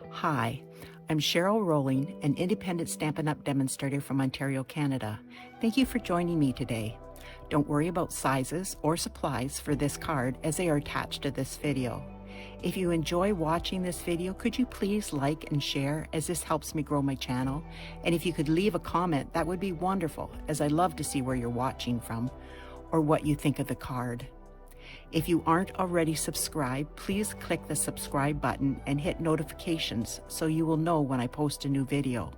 Hi, I'm Cheryl Rowling, an independent Stampin' Up! Demonstrator from Ontario, Canada. Thank you for joining me today. Don't worry about sizes or supplies for this card as they are attached to this video. If you enjoy watching this video, could you please like and share as this helps me grow my channel? And if you could leave a comment, that would be wonderful, as I love to see where you're watching from or what you think of the card. If you aren't already subscribed, please click the subscribe button and hit notifications so you will know when I post a new video.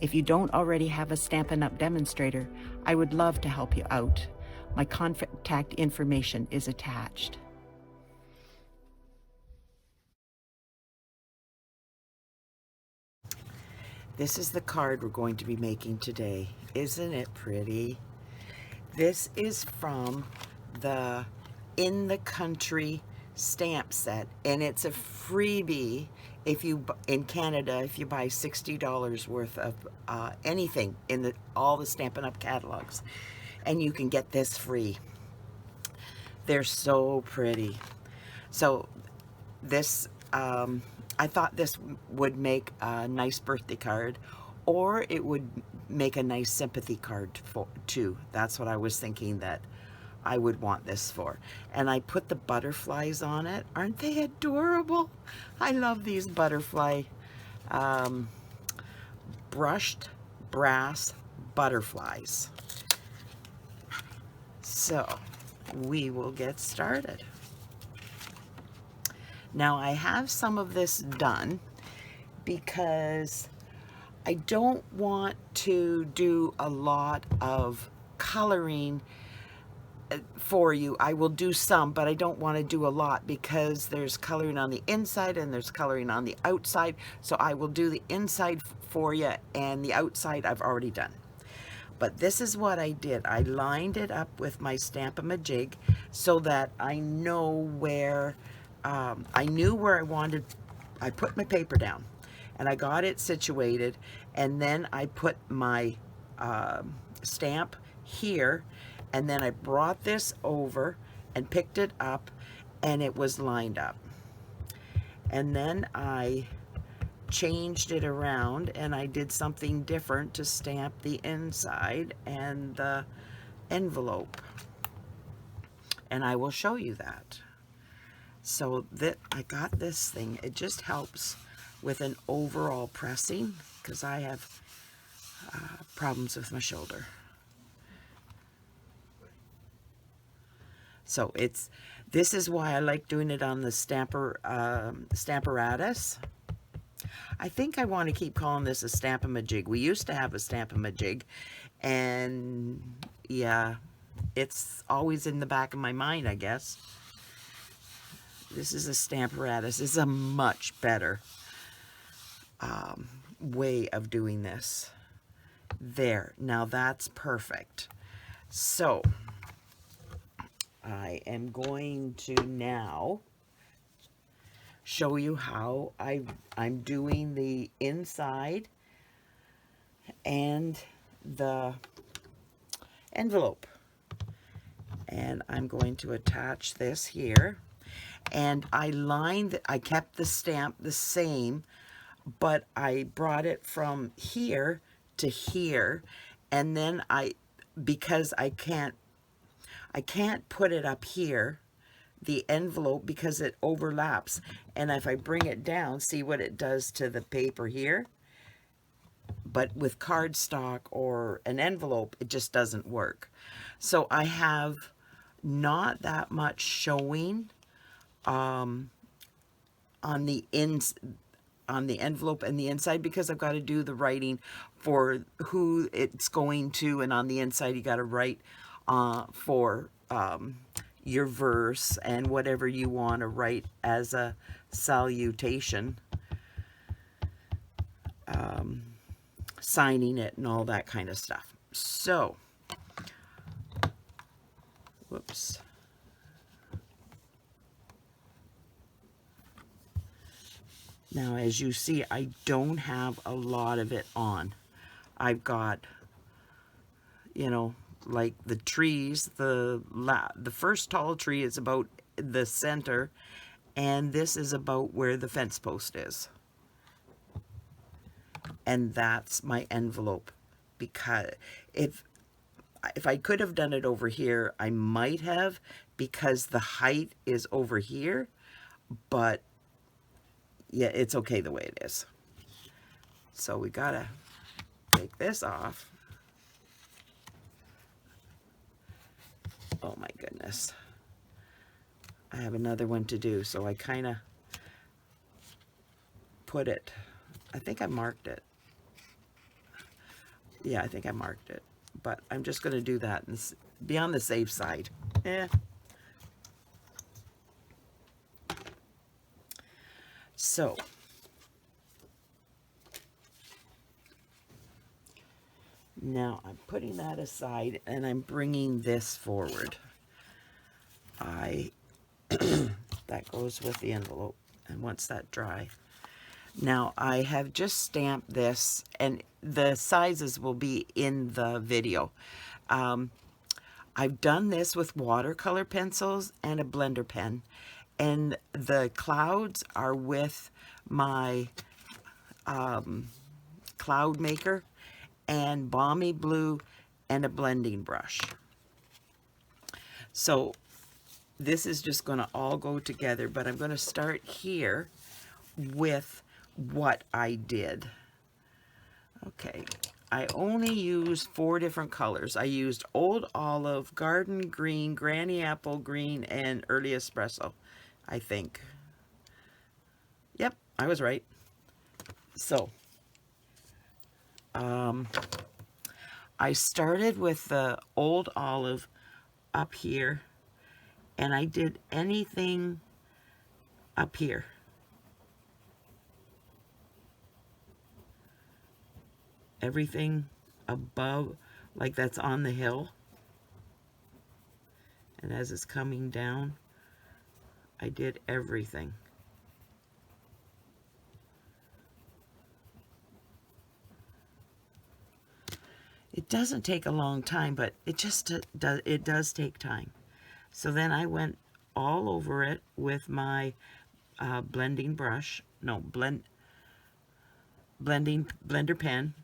If you don't already have a Stampin' Up! Demonstrator, I would love to help you out. My contact information is attached. This is the card we're going to be making today. Isn't it pretty? This is from the In the Country stamp set, and it's a freebie if you in Canada if you buy $60 worth of anything in all the Stampin' Up! Catalogs, and you can get this free. They're so pretty. So this I thought this would make a nice birthday card, or it would make a nice sympathy card too. That's what I was thinking that I would want this for. And I put the butterflies on it. Aren't they adorable? I love these butterfly brushed brass butterflies. So we will get started. Now I have some of this done because I don't want to do a lot of coloring for you. I will do some, but I don't want to do a lot because there's coloring on the inside and there's coloring on the outside. So I will do the inside for you, and the outside I've already done. But this is what I did. I lined it up with my Stamp-A-Ma-Jig so that I know where I knew where I wanted. I put my paper down and I got it situated, and then I put my stamp here, and then I brought this over and picked it up, and it was lined up. And then I changed it around and I did something different to stamp the inside and the envelope, and I will show you that. So that I got this thing, it just helps with an overall pressing because I have problems with my shoulder. So this is why I like doing it on the Stamparatus. I think I want to keep calling this a Stamp-A-Ma-Jig. We used to have a Stamp-A-Ma-Jig, and yeah, it's always in the back of my mind, I guess. This is a Stamparatus. This is a much better way of doing this. There, now that's perfect. So I am going to now show you how I'm doing the inside and the envelope. And I'm going to attach this here. And I kept the stamp the same, but I brought it from here to here, and then because I can't put it up here, the envelope, because it overlaps, and if I bring it down, see what it does to the paper here? But with cardstock or an envelope, it just doesn't work. So I have not that much showing on the envelope and the inside, because I've got to do the writing for who it's going to, and on the inside you got to write for your verse and whatever you want to write as a salutation, signing it and all that kind of stuff. So, whoops. Now, as you see, I don't have a lot of it on. I've got, you know, like the trees, the first tall tree is about the center, and this is about where the fence post is. and that's my envelope. Because if I could have done it over here, I might have, because the height is over here, but yeah, it's okay the way it is. So we gotta take this off. Oh my goodness. I have another one to do, so I kind of put it, I think I marked it. Yeah, I think I marked it. But I'm just going to do that and be on the safe side. So, now I'm putting that aside and I'm bringing this forward. That goes with the envelope, and once that dry. Now I have just stamped this, and the sizes will be in the video. I've done this with watercolor pencils and a blender pen, and the clouds are with my cloud maker and Balmy Blue and a blending brush. So this is just going to all go together, but I'm going to start here with what I did. Okay, I only used 4 different colors. I used Old Olive, Garden Green, Granny Apple Green, and Early Espresso, I think. Yep, I was right. So, I started with the Old Olive up here, and I did anything up here. Everything above, like that's on the hill. And as it's coming down, I did everything. It doesn't take a long time, but it just does take time. So then I went all over it with my blending brush, no, blender pen.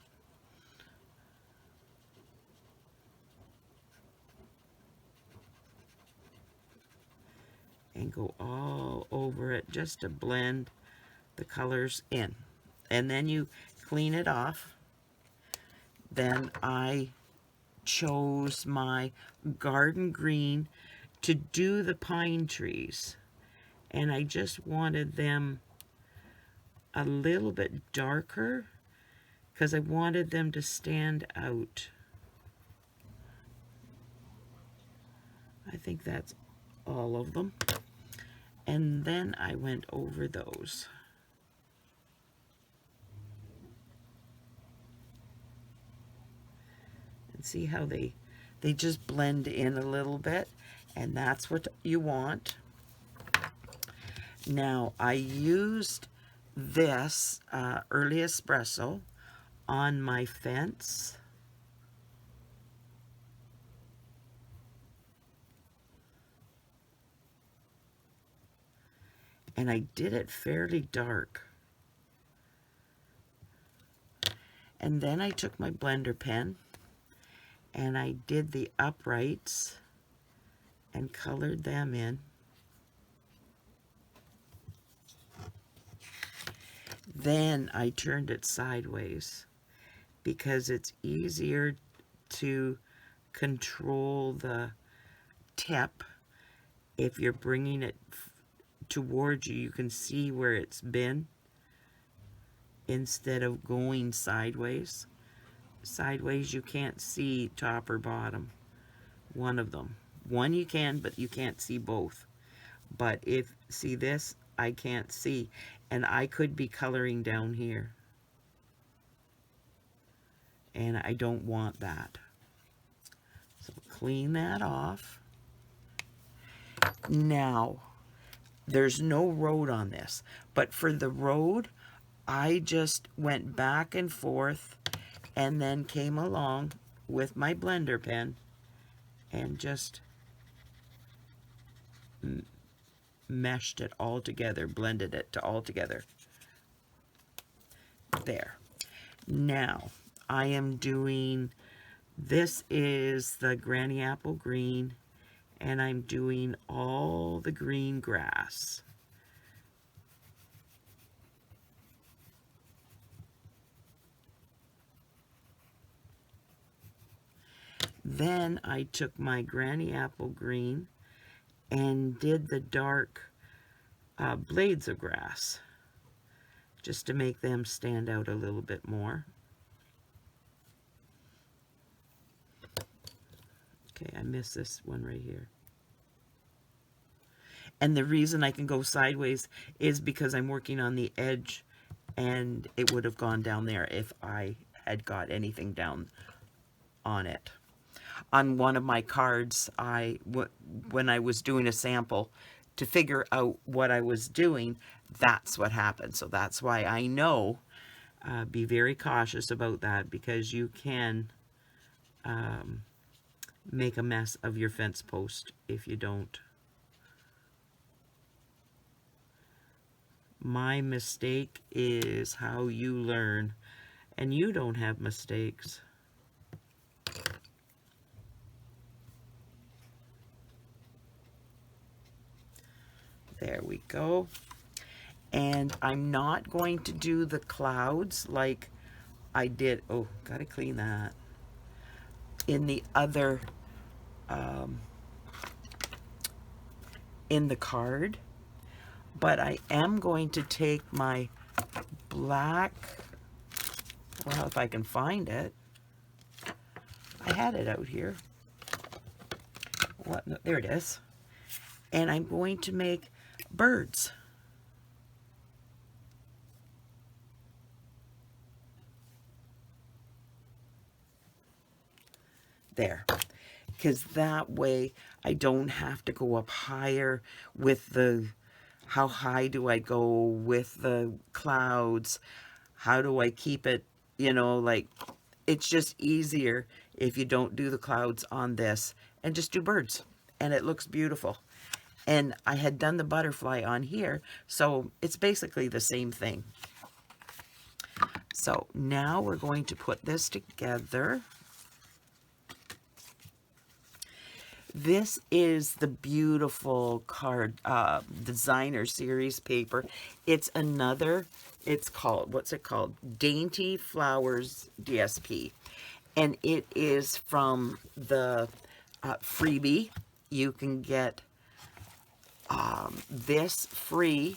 And go all over it just to blend the colors in. And then you clean it off. Then I chose my garden green to do the pine trees. And I just wanted them a little bit darker because I wanted them to stand out. I think that's all of them. And then I went over those. And see how they just blend in a little bit. And that's what you want. Now, I used this Early Espresso on my fence. And I did it fairly dark. And then I took my blender pen and I did the uprights and colored them in. Then I turned it sideways because it's easier to control the tip. If you're bringing it towards you, you can see where it's been instead of going sideways. Sideways, you can't see top or bottom. One of them. One you can, but you can't see both. But if, see this, I can't see. And I could be coloring down here. And I don't want that. So clean that off. Now, there's no road on this, but for the road, I just went back and forth and then came along with my blender pen and just meshed it all together, blended it to all together. There. Now, I am doing, this is the Granny Apple Green, and I'm doing all the green grass. Then I took my Granny Apple Green and did the dark blades of grass, just to make them stand out a little bit more. Okay, I missed this one right here. And the reason I can go sideways is because I'm working on the edge, and it would have gone down there if I had got anything down on it. On one of my cards, when I was doing a sample to figure out what I was doing, that's what happened. So that's why I know, be very cautious about that, because you can make a mess of your fence post if you don't. My mistake is how you learn, and you don't have mistakes. There we go. And I'm not going to do the clouds like I did. Oh, gotta clean that. In the other, in the card. But I am going to take my black, well, if I can find it. I had it out here. What? No, there it is. And I'm going to make birds. There. Because that way I don't have to go up higher with the, how high do I go with the clouds? How do I keep it, you know, like, it's just easier if you don't do the clouds on this and just do birds. And it looks beautiful. And I had done the butterfly on here, so it's basically the same thing. So now we're going to put this together. This is the beautiful card designer series paper. It's another, it's called, what's it called? Dainty Flowers DSP. And it is from the freebie. You can get this free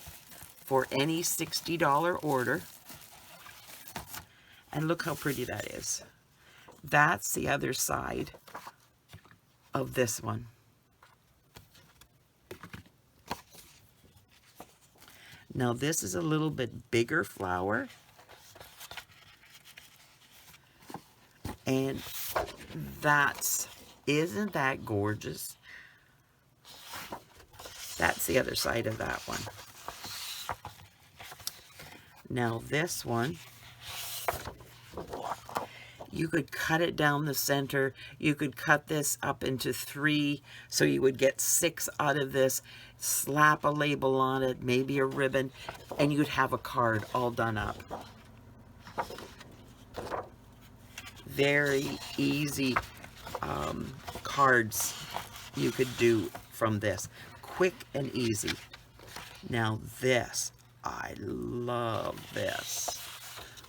for any $60 order. And look how pretty that is. That's the other side of this one. Now this is a little bit bigger flower. And isn't that gorgeous? That's the other side of that one. Now this one, you could cut it down the center. You could cut this up into 3, so you would get 6 out of this, slap a label on it, maybe a ribbon, and you'd have a card all done up. Very easy cards you could do from this. Quick and easy. Now this, I love this.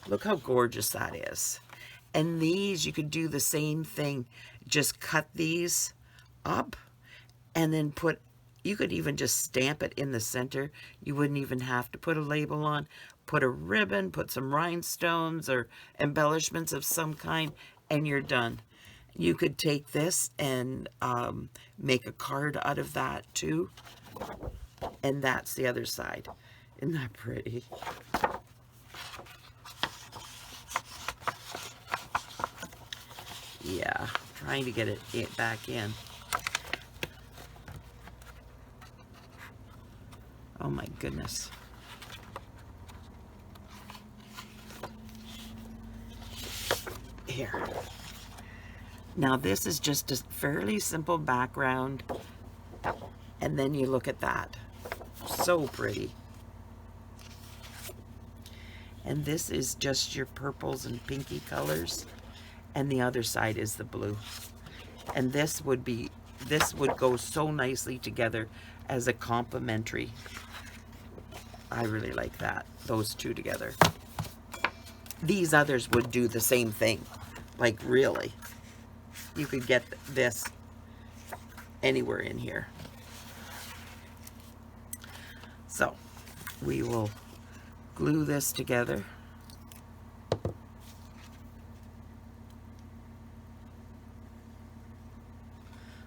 Look how gorgeous that is. And these, you could do the same thing. Just cut these up and then you could even just stamp it in the center. You wouldn't even have to put a label on. Put a ribbon, put some rhinestones or embellishments of some kind, and you're done. You could take this and make a card out of that too. And that's the other side. Isn't that pretty? Yeah, trying to get it back in. Oh my goodness. Here. Now this is just a fairly simple background. And then you look at that. So pretty. And this is just your purples and pinky colors. And the other side is the blue. And this would go so nicely together as a complementary. I really like that, those two together. These others would do the same thing. Like, really. You could get this anywhere in here. So, we will glue this together.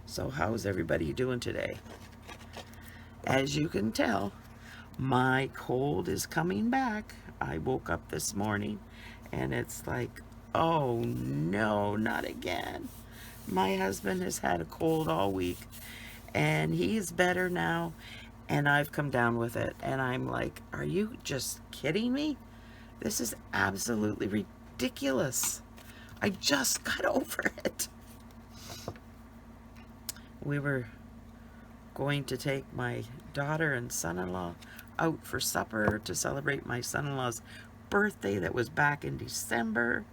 So, how's everybody doing today? As you can tell, my cold is coming back. I woke up this morning and it's like, oh no, not again. My husband has had a cold all week and he's better now, and I've come down with it. And I'm like, are you just kidding me? This is absolutely ridiculous. I just got over it. We were going to take my daughter and son-in-law out for supper to celebrate my son-in-law's birthday that was back in December,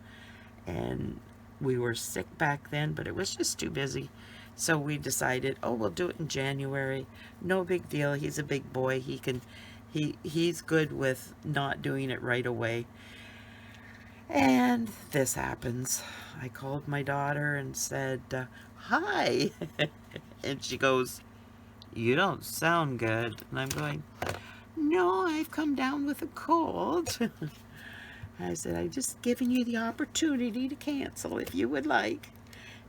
and we were sick back then, but it was just too busy. So we decided, oh, we'll do it in January. No big deal. He's a big boy. He's good with not doing it right away. And this happens. I called my daughter and said, hi. And she goes, you don't sound good. And I'm going, no, I've come down with a cold. I said, I'm just giving you the opportunity to cancel if you would like.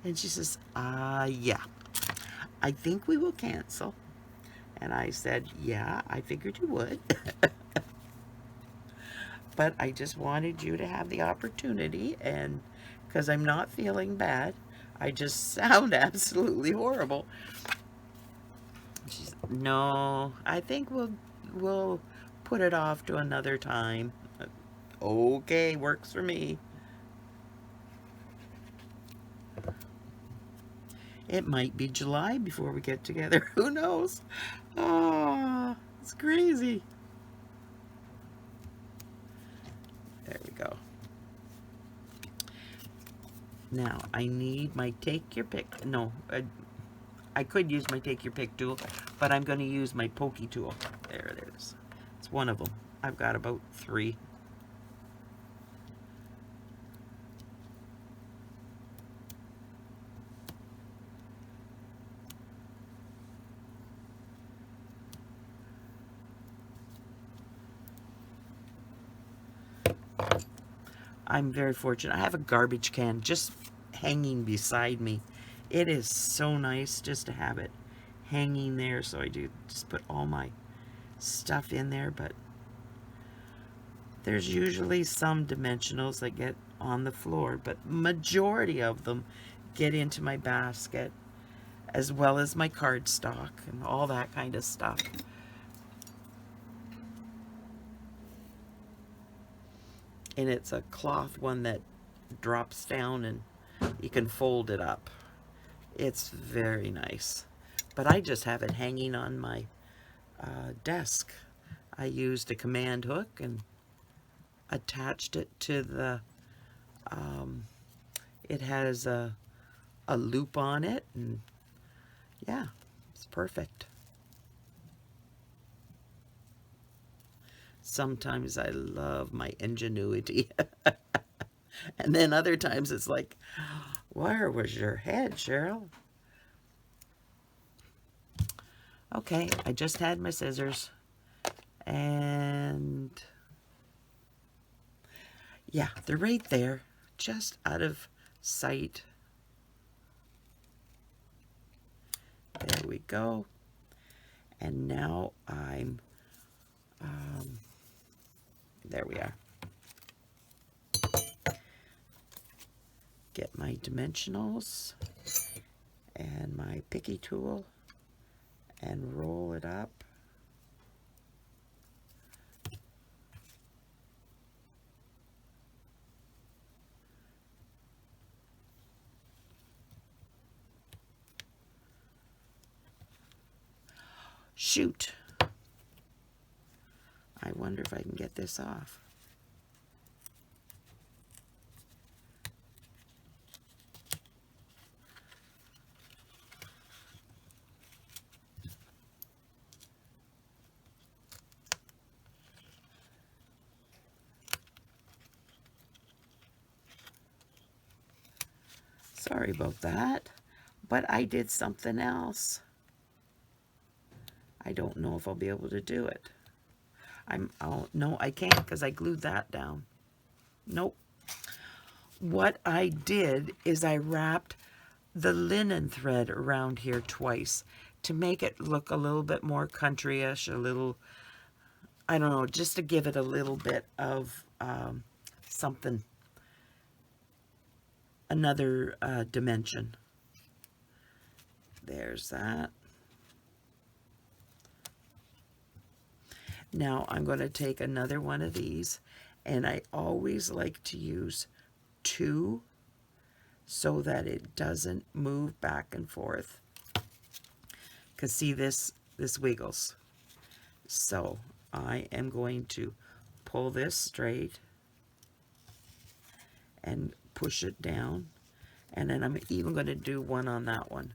And she says, yeah, I think we will cancel. And I said, yeah, I figured you would. But I just wanted you to have the opportunity, and because I'm not feeling bad, I just sound absolutely horrible. She said, no, I think we'll put it off to another time. Okay, works for me. It might be July before we get together. Who knows? Oh, it's crazy. There we go. Now, I need my take your pick. No, I could use my take your pick tool, but I'm going to use my pokey tool. There it is. It's one of them. I've got about 3. I'm very fortunate. I have a garbage can just hanging beside me. It is so nice just to have it hanging there. So I do just put all my stuff in there, but there's usually some dimensionals that get on the floor, but majority of them get into my basket, as well as my cardstock and all that kind of stuff. And it's a cloth one that drops down and you can fold it up. It's very nice. But I just have it hanging on my desk. I used a command hook and attached it to the, it has a loop on it, and yeah, it's perfect. Sometimes I love my ingenuity. And then other times it's like, where was your head, Cheryl? Okay, I just had my scissors. And yeah, they're right there, just out of sight. There we go. And now I'm, there we are. Get my dimensionals and my picky tool and roll it up. Shoot. I wonder if I can get this off. Sorry about that, but I did something else. I don't know if I'll be able to do it. Oh, no, I can't because I glued that down. Nope. What I did is I wrapped the linen thread around here twice to make it look a little bit more country-ish, a little, I don't know, just to give it a little bit of something, another dimension. There's that. Now I'm going to take another one of these, and I always like to use 2 so that it doesn't move back and forth. Because see, this wiggles. So I am going to pull this straight and push it down, and then I'm even going to do one on that one.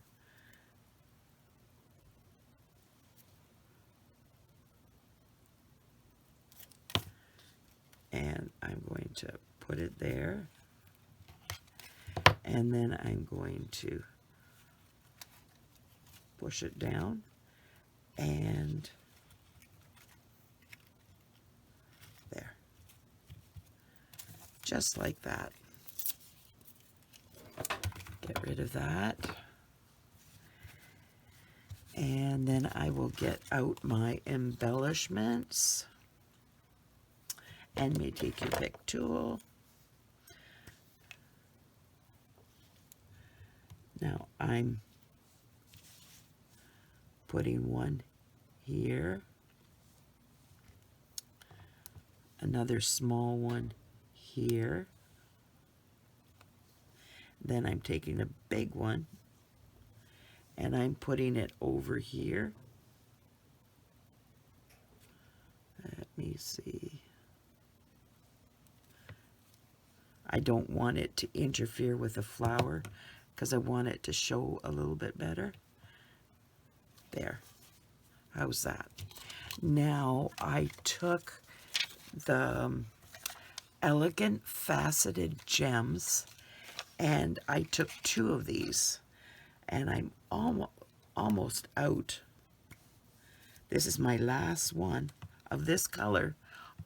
And I'm going to put it there, and then I'm going to push it down, and there, just like that. Get rid of that, and then I will get out my embellishments and my take your pick tool. Now I'm putting one here, another small one here, then I'm taking a big one and I'm putting it over here. Let me see. I don't want it to interfere with the flower because I want it to show a little bit better. There. How's that? Now I took the Elegant Faceted Gems, and I took 2 of these, and I'm almost out. This is my last one of this color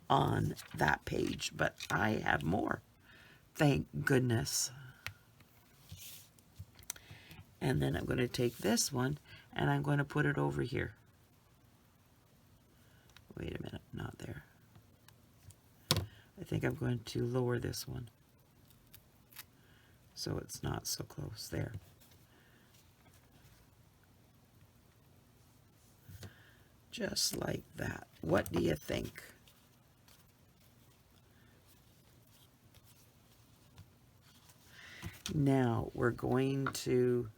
on that page, but I have more. Thank goodness. And then I'm going to take this one and I'm going to put it over here. Wait a minute, not there. I think I'm going to lower this one so it's not so close there. Just like that. What do you think? Now we're going to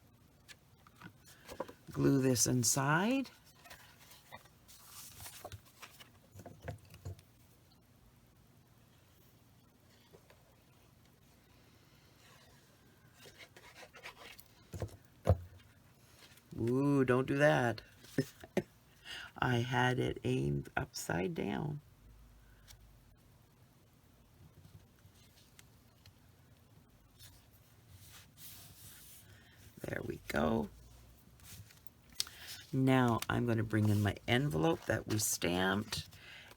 glue this inside. Ooh, don't do that. I had it aimed upside down. There we go. Now I'm going to bring in my envelope that we stamped,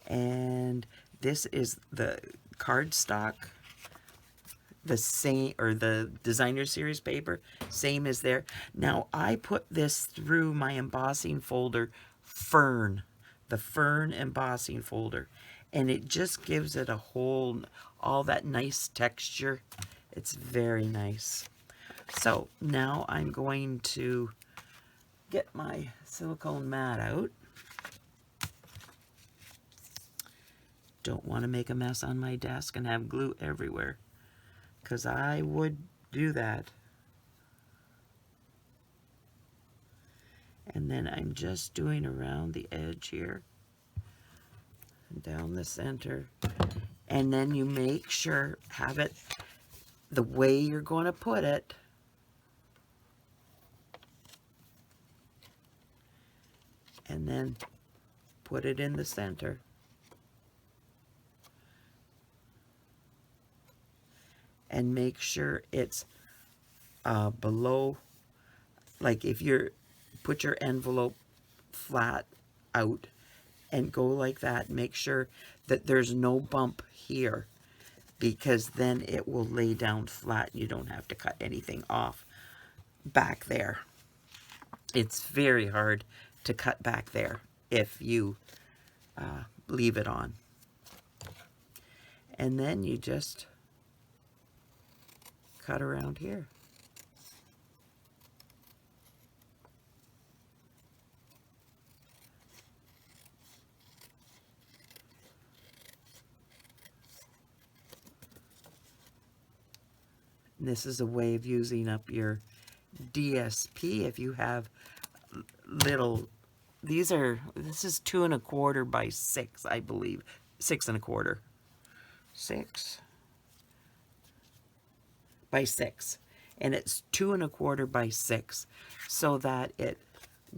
and this is the cardstock, the same, or the designer series paper, same as there. Now I put this through my embossing folder, Fern, the Fern embossing folder, and it just gives it a whole, all that nice texture. It's very nice. So now I'm going to get my silicone mat out. Don't want to make a mess on my desk and have glue everywhere, because I would do that. And then I'm just doing around the edge here and down the center. And then you make sure, have it the way you're going to put it. And then put it in the center. And make sure it's below, like if you're, put your envelope flat out and go like that, make sure that there's no bump here, because then it will lay down flat. You don't have to cut anything off back there. It's very hard to cut back there if you leave it on. And then you just cut around here. And this is a way of using up your DSP if you have little, this is 2 1/4 by 6, I believe. 6 1/4. 6 by 6. And it's 2 1/4 by 6, so that it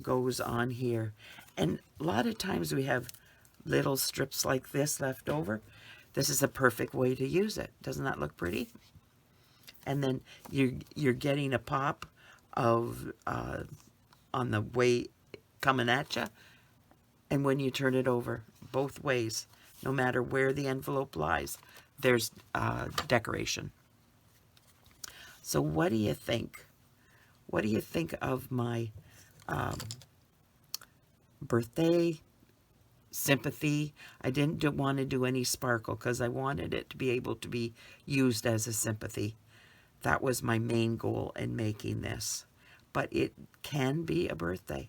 goes on here. And a lot of times we have little strips like this left over. This is a perfect way to use it. Doesn't that look pretty? And then you're getting a pop of on the way coming at you, and when you turn it over both ways, no matter where the envelope lies, there's decoration. So what do you think? What do you think of my birthday sympathy? I didn't want to do any sparkle because I wanted it to be able to be used as a sympathy. That was my main goal in making this. But it can be a birthday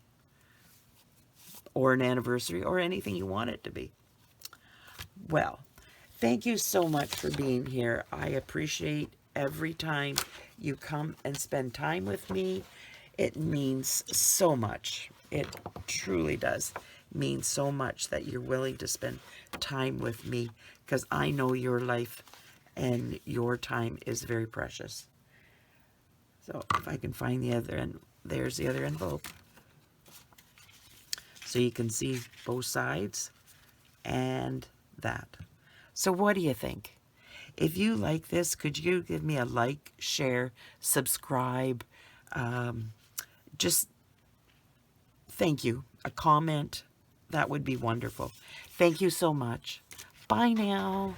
or an anniversary or anything you want it to be. Well, thank you so much for being here. I appreciate every time you come and spend time with me. It means so much. It truly does mean so much that you're willing to spend time with me, because I know your life and your time is very precious. So if I can find the other end, there's the other envelope. So you can see both sides and that. So what do you think? If you like this, could you give me a like, share, subscribe? Just thank you. A comment, that would be wonderful. Thank you so much. Bye now.